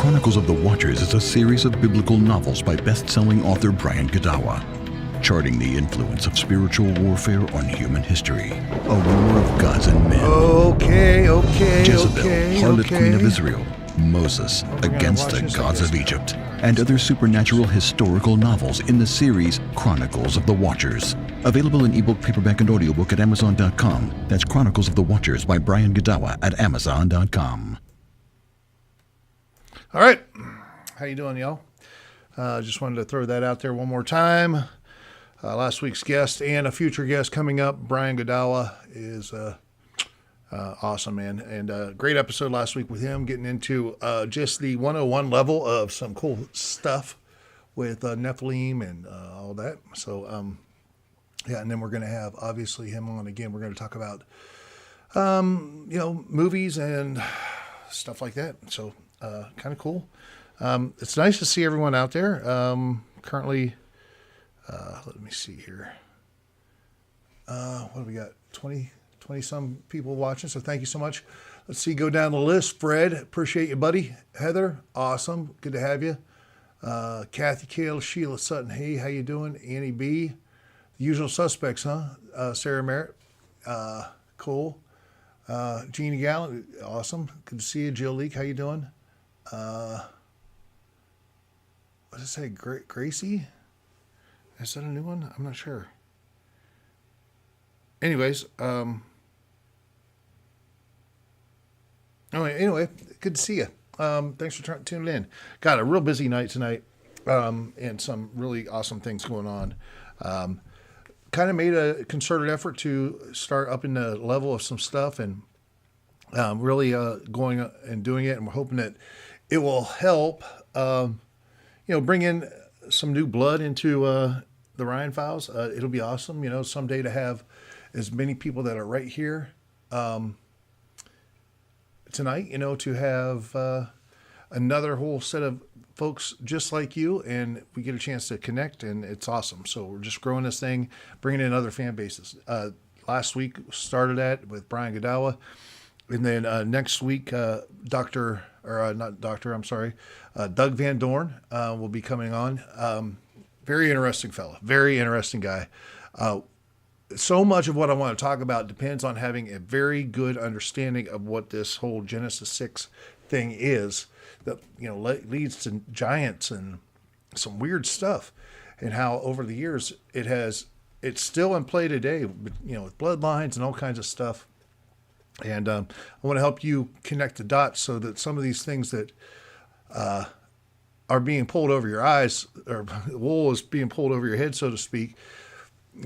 Chronicles of the Watchers is a series of biblical novels by best-selling author Brian Godawa, charting the influence of spiritual warfare on human history. A war of gods and men. Jezebel, harlot queen of Israel. Moses, against the gods of Egypt. And other supernatural historical novels in the series Chronicles of the Watchers. Available in ebook, paperback, and audiobook at Amazon.com. That's Chronicles of the Watchers by Brian Godawa at Amazon.com. All right. How you doing, y'all? Just wanted to throw that out there one more time. Last week's guest and a future guest coming up, Brian Godawa, is awesome, man. And great episode last week with him, getting into just the 101 level of some cool stuff with Nephilim and all that. So, yeah, and then we're going to have, obviously, him on again. We're going to talk about, movies and stuff like that. So, kind of cool. It's nice to see everyone out there. Currently, let me see here. What do we got? 20 some people watching. So thank you so much. Let's see, go down the list. Fred, appreciate you, buddy. Heather, awesome. Good to have you. Kathy Kale, Sheila Sutton. Hey, how you doing? Annie B. The usual suspects, huh? Sarah Merritt. Cool. Jeannie Gallant, awesome. Good to see you. Jill Leak, how you doing? What does it say? Gracie? Is that a new one? I'm not sure. Anyways, anyway, good to see you. Thanks for tuning in. Got a real busy night tonight, and some really awesome things going on. Kind of made a concerted effort to start up in the level of some stuff, and really going and doing it, and we're hoping that it will help, bring in some new blood into the Ryan Files. It'll be awesome, someday to have as many people that are right here tonight, to have another whole set of folks just like you, and we get a chance to connect, and it's awesome. So we're just growing this thing, bringing in other fan bases. Last week started that with Brian Godawa, and then next week, Doug Van Dorn will be coming on. Very interesting fella, very interesting guy. So much of what I want to talk about depends on having a very good understanding of what this whole Genesis 6 thing is that, leads to giants and some weird stuff, and how over the years it's still in play today, with bloodlines and all kinds of stuff. And I want to help you connect the dots so that some of these things that are being pulled over your eyes, or wool is being pulled over your head, so to speak,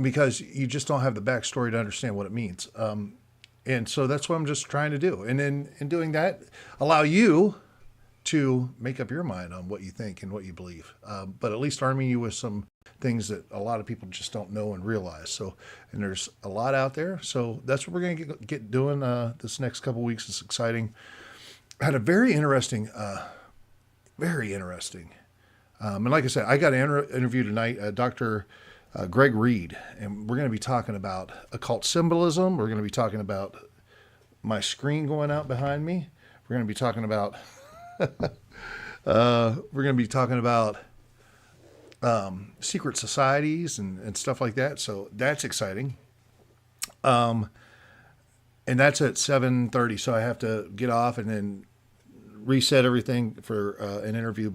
because you just don't have the backstory to understand what it means. And so that's what I'm just trying to do. And then in doing that, allow you to make up your mind on what you think and what you believe. But at least arming you with some things that a lot of people just don't know and realize. So, and there's a lot out there. So that's what we're going to get doing this next couple of weeks. It's exciting. I had a very interesting. And like I said, I got an interview tonight, Dr. Greg Reed, and we're going to be talking about occult symbolism. We're going to be talking about my screen going out behind me. We're going to be talking about secret societies and stuff like that. So that's exciting. And that's at 7:30. So I have to get off and then reset everything for an interview,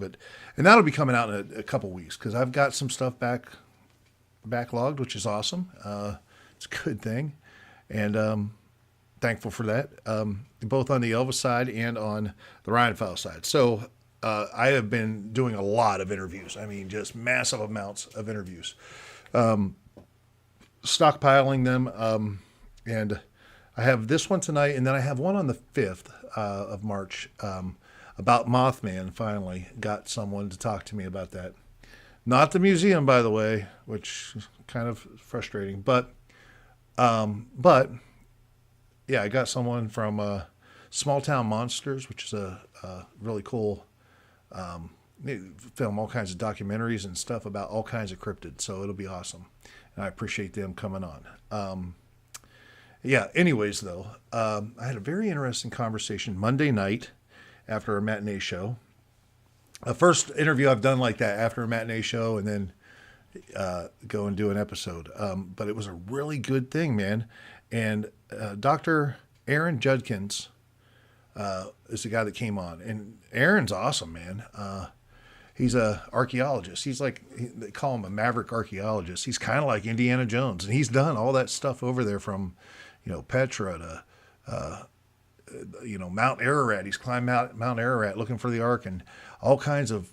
and that'll be coming out in a couple weeks because I've got some stuff backlogged, which is awesome. It's a good thing, and thankful for that, both on the Elvis side and on the Ryan Fowler side. So I have been doing a lot of interviews. I mean, just massive amounts of interviews, stockpiling them, and I have this one tonight, and then I have one on the 5th of March about Mothman. Finally got someone to talk to me about that. Not the museum, by the way, which is kind of frustrating, but yeah, I got someone from Small Town Monsters, which is a really cool they film all kinds of documentaries and stuff about all kinds of cryptids, so it'll be awesome. And I appreciate them coming on. Yeah, anyways, though, I had a very interesting conversation Monday night after a matinee show. The first interview I've done like that after a matinee show and then go and do an episode. But it was a really good thing, man. And Dr. Aaron Judkins is the guy that came on. And Aaron's awesome, man. He's an archaeologist. He's like, they call him a maverick archaeologist. He's kind of like Indiana Jones. And he's done all that stuff over there from, Petra to, Mount Ararat. He's climbed Mount Ararat looking for the Ark and all kinds of,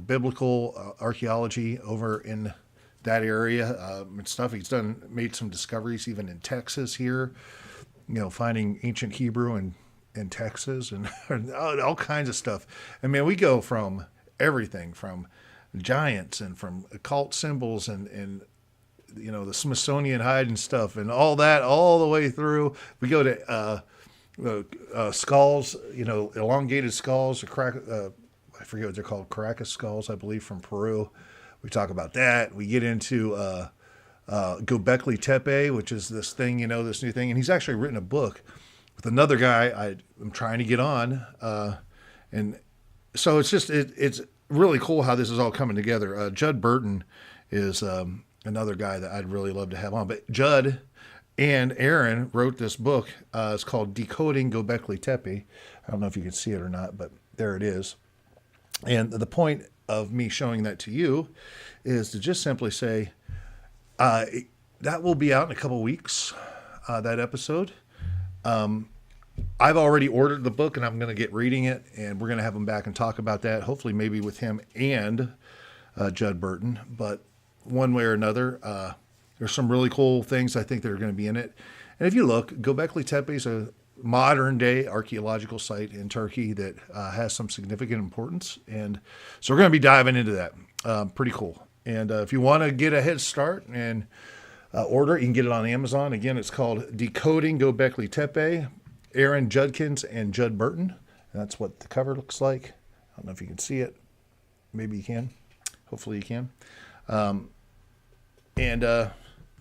biblical archaeology over in that area and stuff. He's made some discoveries even in Texas here, finding ancient Hebrew in Texas and all kinds of stuff. I mean, we go from everything from giants and from occult symbols and the Smithsonian hiding stuff and all that all the way through. We go to skulls, elongated skulls, I forget what they're called, Caracas skulls, I believe, from Peru. We talk about that. We get into Göbekli Tepe, which is this thing, this new thing. And he's actually written a book with another guy I'm trying to get on. And so it's really cool how this is all coming together. Judd Burton is another guy that I'd really love to have on. But Judd and Aaron wrote this book. It's called Decoding Göbekli Tepe. I don't know if you can see it or not, but there it is. And the point of me showing that to you is to just simply say, that will be out in a couple weeks, that episode. I've already ordered the book and I'm going to get reading it, and we're going to have him back and talk about that. Hopefully maybe with him and Judd Burton, but one way or another, there's some really cool things I think that are going to be in it. And if you look, Göbekli Tepe is a modern day archaeological site in Turkey that has some significant importance. And so we're going to be diving into that. Pretty cool. And if you want to get a head start and order it, you can get it on Amazon. Again, it's called Decoding Göbekli Tepe, Aaron Judkins and Judd Burton. And that's what the cover looks like. I don't know if you can see it. Maybe you can. Hopefully you can.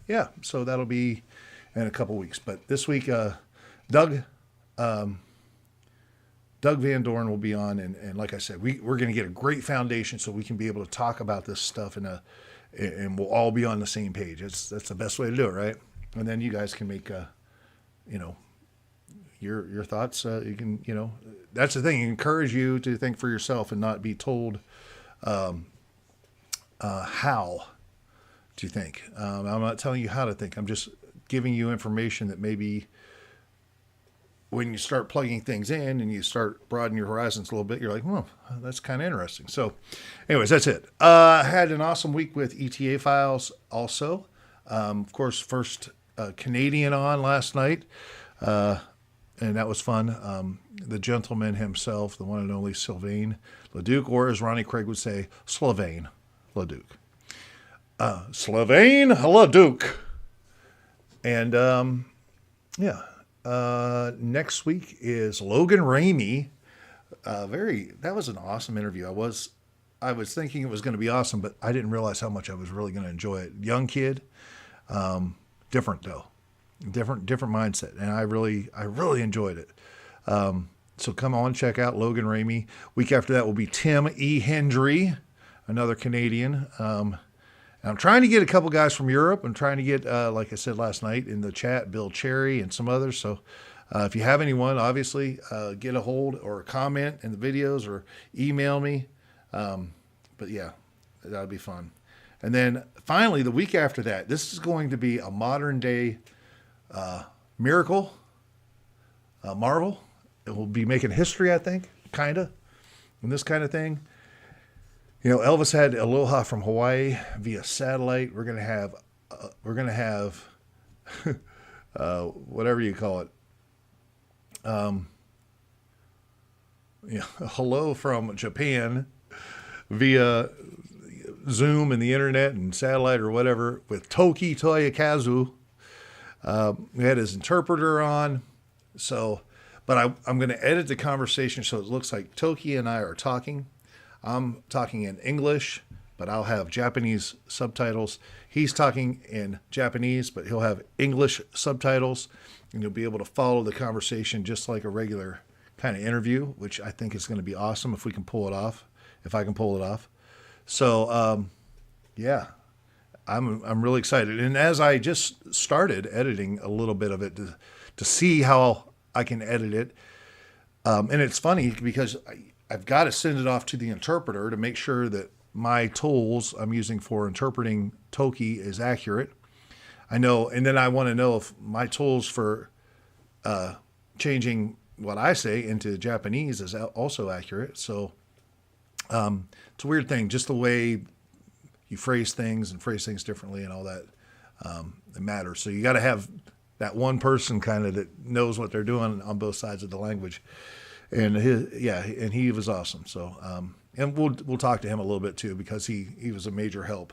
Yeah, so that'll be in a couple weeks. But this week, Doug Van Dorn will be on, and like I said, we're going to get a great foundation so we can be able to talk about this stuff and we'll all be on the same page. That's the best way to do it, right? And then you guys can make your thoughts. You can that's the thing. Encourage you to think for yourself and not be told how to think. I'm not telling you how to think. I'm just giving you information that maybe when you start plugging things in and you start broadening your horizons a little bit, you're like, well, that's kind of interesting. So anyways, that's it. I had an awesome week with ETA Files also. Of course, first Canadian on last night, and that was fun. The gentleman himself, the one and only Sylvain Leduc, or as Ronnie Craig would say, Sylvain Leduc. Sylvain Leduc. And yeah. Next week is Logan Ramey. That was an awesome interview. I was thinking it was going to be awesome, but I didn't realize how much I was really going to enjoy it. Young kid, different though, different mindset. And I really enjoyed it. So come on, check out Logan Ramey. Week after that will be Tim E. Hendry, another Canadian. I'm trying to get a couple guys from Europe. I'm trying to get, like I said last night in the chat, Bill Cherry and some others. So If you have anyone, obviously, get a hold or comment in the videos or email me. But yeah, that'll be fun. And then finally, the week after that, this is going to be a modern day miracle, marvel. It will be making history, I think, kind of, and this kind of thing. You know, Elvis had Aloha from Hawaii via satellite. We're gonna have, whatever you call it. Hello from Japan via Zoom and the internet and satellite or whatever with Toki Toyokazu. We had his interpreter on. So, but I'm going to edit the conversation so it looks like Toki and I are talking. I'm talking in English, but I'll have Japanese subtitles. He's talking in Japanese, but he'll have English subtitles, and you'll be able to follow the conversation just like a regular kind of interview, which I think is going to be awesome if we can pull it off, if I can pull it off. So, yeah, I'm really excited. And as I just started editing a little bit of it to see how I can edit it, and it's funny because I've got to send it off to the interpreter to make sure that my tools I'm using for interpreting Toki is accurate. I know, and then I want to know if my tools for changing what I say into Japanese is also accurate. So it's a weird thing, just the way you phrase things differently and all that, it matters. So you got to have that one person kind of that knows what they're doing on both sides of the language. And he was awesome. So, and we'll talk to him a little bit too, because he was a major help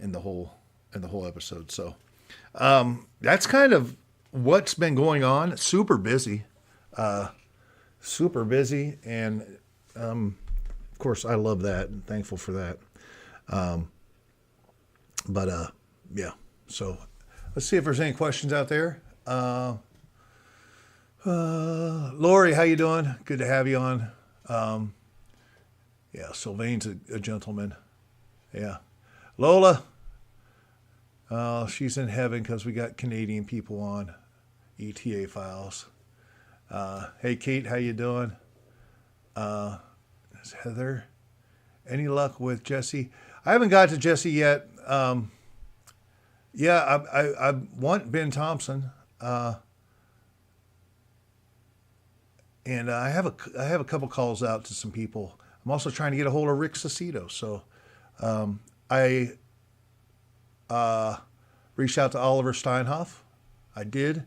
in the whole episode. So, that's kind of what's been going on. Super busy, and of course I love that and thankful for that. Yeah. So let's see if there's any questions out there. Lori, how you doing? Good to have you on. Yeah, Sylvain's a gentleman. Yeah. Lola, she's in heaven because we got Canadian people on ETA files. Hey, Kate, how you doing? Heather, any luck with Jesse? I haven't got to Jesse yet. Yeah, I want Ben Thompson. And I have a couple calls out to some people. I'm also trying to get a hold of Rick Cicito. So I reached out to Oliver Steinhoff. I did.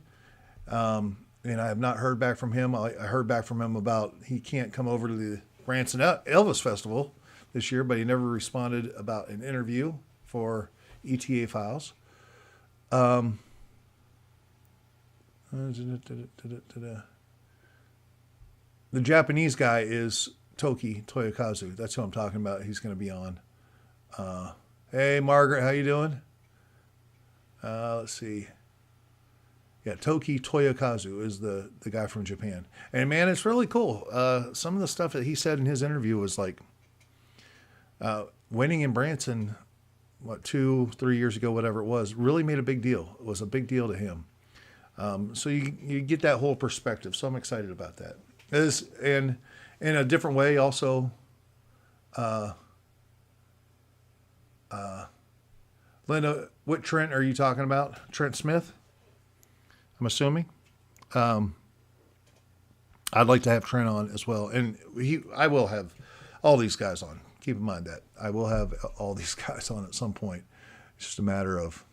And I have not heard back from him. I heard back from him about he can't come over to the Branson Elvis Festival this year, but he never responded about an interview for ETA files. The Japanese guy is Toki Toyokazu. That's who I'm talking about. He's going to be on. Hey, Margaret, how you doing? Let's see. Yeah, Toki Toyokazu is the guy from Japan. And, man, it's really cool. Some of the stuff that he said in his interview was like winning in Branson, 2-3 years ago, whatever it was, really made a big deal. It was a big deal to him. So you get that whole perspective. So I'm excited about that. And in a different way, also, Linda, what Trent are you talking about? Trent Smith, I'm assuming. I'd like to have Trent on as well. And I will have all these guys on. Keep in mind that I will have all these guys on at some point. It's just a matter of,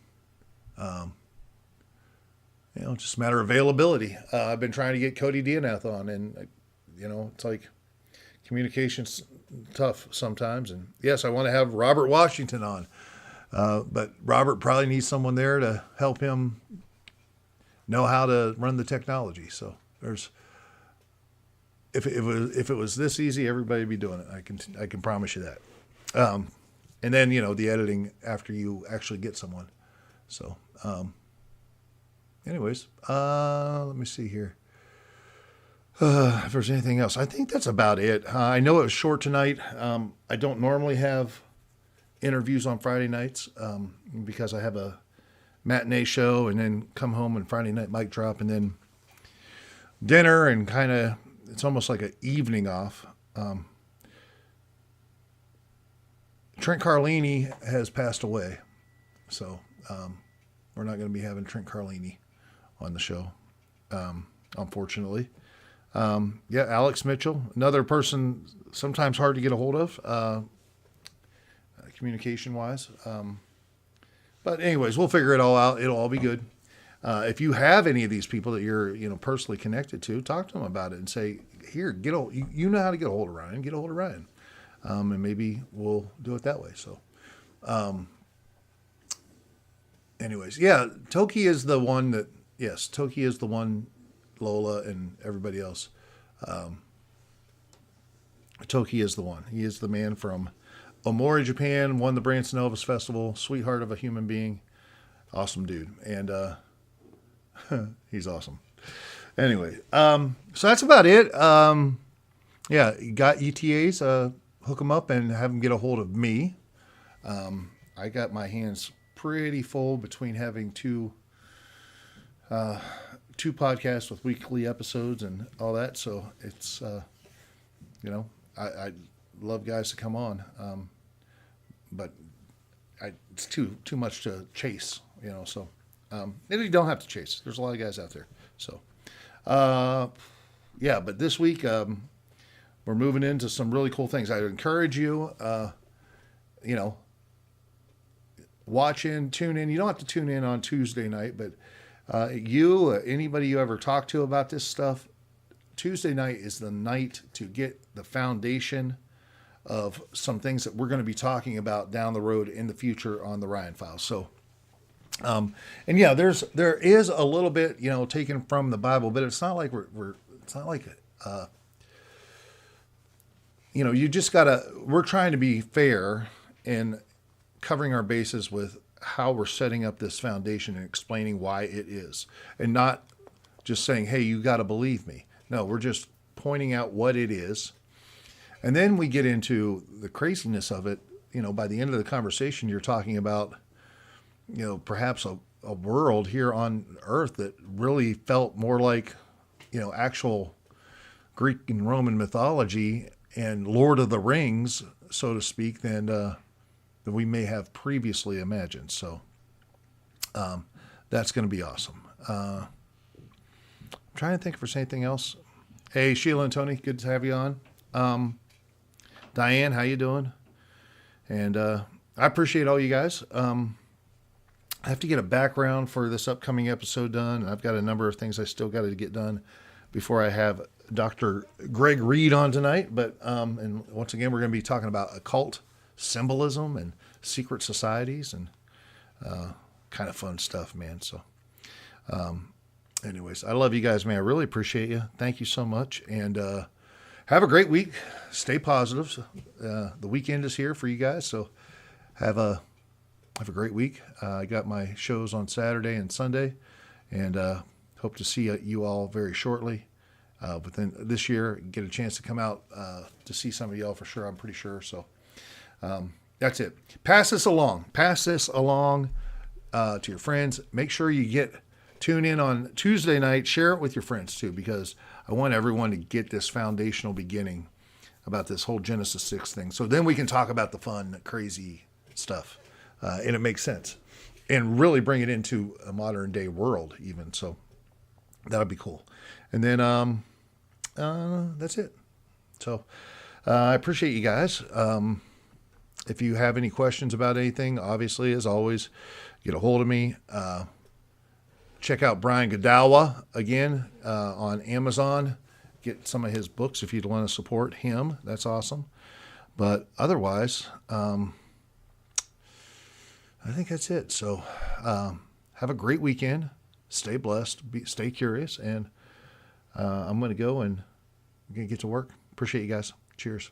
just a matter of availability. I've been trying to get Cody Dianath on, and it's like communication's tough sometimes. And yes, I want to have Robert Washington on, but Robert probably needs someone there to help him know how to run the technology. So if it was this easy, everybody would be doing it. I can promise you that. And then the editing after you actually get someone. So, anyways, let me see here. If there's anything else, I think that's about it. I know it was short tonight. I don't normally have interviews on Friday nights because I have a matinee show and then come home and Friday night mic drop, and then dinner and kind of, it's almost like an evening off. Trent Carlini has passed away. So we're not going to be having Trent Carlini on the show, unfortunately. Yeah, Alex Mitchell, another person sometimes hard to get a hold of, communication-wise. But anyways, we'll figure it all out. It'll all be good. If you have any of these people that you're, personally connected to, talk to them about it and say, here, you know how to get a hold of Ryan, get a hold of Ryan. And maybe we'll do it that way. So, anyways, yeah, Toki is the one Toki is the one, Lola and everybody else. Toki is the one. He is the man from Omori, Japan, won the Branson Elvis Festival, sweetheart of a human being. Awesome dude. And, he's awesome. Anyway, so that's about it. Yeah, you got ETAs, hook them up and have them get a hold of me. I got my hands pretty full between having two podcasts with weekly episodes and all that. So it's, I love guys to come on. But it's too much to chase, so, and you don't have to chase. There's a lot of guys out there. So, yeah, but this week, we're moving into some really cool things. I encourage you, watch in, tune in. You don't have to tune in on Tuesday night, but anybody you ever talk to about this stuff, Tuesday night is the night to get the foundation of some things that we're going to be talking about down the road in the future on the Ryan Files. So, and yeah, there is a little bit, taken from the Bible, but it's not like it's not like, you just we're trying to be fair in covering our bases with how we're setting up this foundation and explaining why it is, and not just saying, hey, you got to believe me. No, we're just pointing out what it is. And then we get into the craziness of it. By the end of the conversation, you're talking about, perhaps a world here on Earth that really felt more like, actual Greek and Roman mythology and Lord of the Rings, so to speak, than we may have previously imagined. So that's going to be awesome. I'm trying to think if there's anything else. Hey, Sheila and Tony, good to have you on. Diane, how you doing? And I appreciate all you guys. I have to get a background for this upcoming episode done. I've got a number of things I still got to get done before I have Dr. Greg Reed on tonight. But and once again, we're going to be talking about occult symbolism and secret societies and kind of fun stuff, man. So anyways, I love you guys, man. I really appreciate you. Thank you so much. And have a great week. Stay positive. The weekend is here for you guys, so have a great week. I got my shows on Saturday and Sunday, and hope to see you all very shortly. Within this year, get a chance to come out to see some of y'all for sure. I'm pretty sure. So that's it. Pass this along. Pass this along to your friends. Make sure you tune in on Tuesday night. Share it with your friends too, because I want everyone to get this foundational beginning about this whole Genesis 6 thing. So then we can talk about the fun, crazy stuff. And it makes sense. And really bring it into a modern day world even. So that would be cool. And then that's it. So I appreciate you guys. If you have any questions about anything, obviously, as always, get a hold of me. Check out Brian Godawa again on Amazon. Get some of his books if you'd want to support him. That's awesome. But otherwise, I think that's it. So have a great weekend. Stay blessed. Stay curious. And I'm going to go and I'm going to get to work. Appreciate you guys. Cheers.